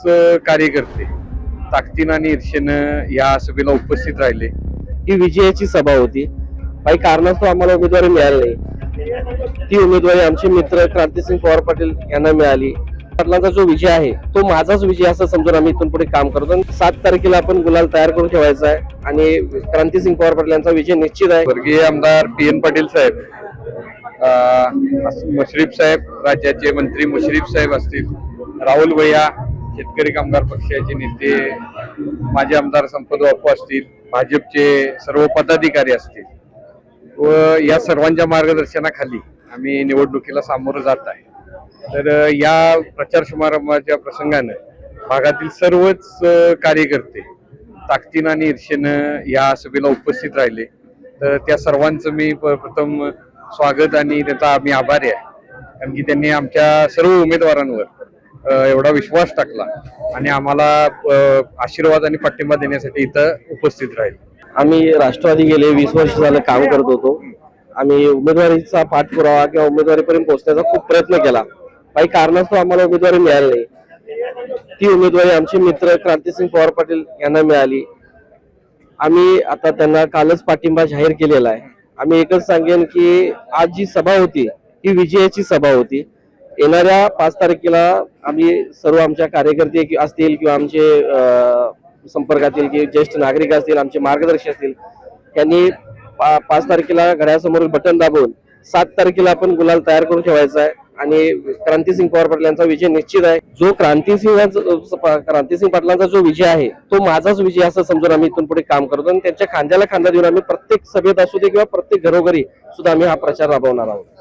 कार्यकर्ते ताकदीनं आणि ईर्षेनं या सभेला उपस्थित राहिले। ही विजयाची सभा होती। काही कारणास्तव आम्हाला उमेदवारी मिळाली नाही। ती उमेदवारी आमचे मित्र क्रांतिसिंग पवार पाटील यांना मिळाली। पाटलांचा जो विजय आहे तो माझाच विजय असं समजून आम्ही इथून पुढे काम करतो। 7 तारखेला आपण गुलाल तयार करून ठेवायचा आहे आणि क्रांतिसिंग पवार पाटील यांचा विजय निश्चित आहे। स्वर्गीय आमदार PN पाटील साहेब, मुश्रीफ साहेब, राज्याचे मंत्री मुश्रीफ साहेब असतील, राहुल भैया शेतकरी कामगार पक्षाचे नेते, माजी आमदार संपत बापू असतील, भाजपचे सर्व पदाधिकारी असतील व या सर्वांच्या मार्गदर्शनाखाली आम्ही निवडणुकीला सामोरं जात आहे। तर या प्रचार समारंभाच्या प्रसंगाने भागातील सर्वच कार्यकर्ते ताकदीनं आणि ईर्षेनं या सभेला उपस्थित राहिले। तर त्या सर्वांचं मी प्रथम स्वागत आणि त्याचा आम्ही आभारी आहे, कारण की त्यांनी आमच्या सर्व उमेदवारांवर एवढा विश्वास टाकला आणि आम्हाला आशीर्वाद आणि पाठिंबा देण्यासाठी इथं उपस्थित राहील। आम्ही राष्ट्रवादी गेले 20 वर्ष झालं काम करत होतो। आम्ही उमेदवारीचा पाठपुरावा किंवा उमेदवारीपर्यंत पोहोचण्याचा खूप प्रयत्न केला। काही कारणास्तव आम्हाला उमेदवारी मिळाली नाही। ती उमेदवारी आमचे मित्र क्रांतिसिंग पवार पाटील यांना मिळाली। आम्ही आता त्यांना कालच पाठिंबा जाहीर केलेला आहे। आम्ही एकच सांगेन की आज जी सभा होती ही विजयाची सभा होती। येणाऱ्या 5 तारखेला आम्ही सर्व आमच्या कार्यकर्ते असतील किंवा आमचे संपर्कातील की ज्येष्ठ नागरिक असतील, आमचे मार्गदर्शक असतील, त्यांनी 5 तारखेला घड्याळासमोर बटन दाबून 7 तारखेला आपण गुलाल तयार करून ठेवायचा आहे आणि क्रांतिसिंग पवार पाटील यांचा विजय निश्चित आहे। जो क्रांतिसिंग पाटलांचा जो विजय आहे तो माझाच विजय असं समजून आम्ही इथून पुढे काम करतो आणि त्यांच्या खांद्याला खांदा देऊन आम्ही प्रत्येक सभेत असू दे किंवा प्रत्येक घरोघरी सुद्धा आम्ही हा प्रचार राबवणार आहोत।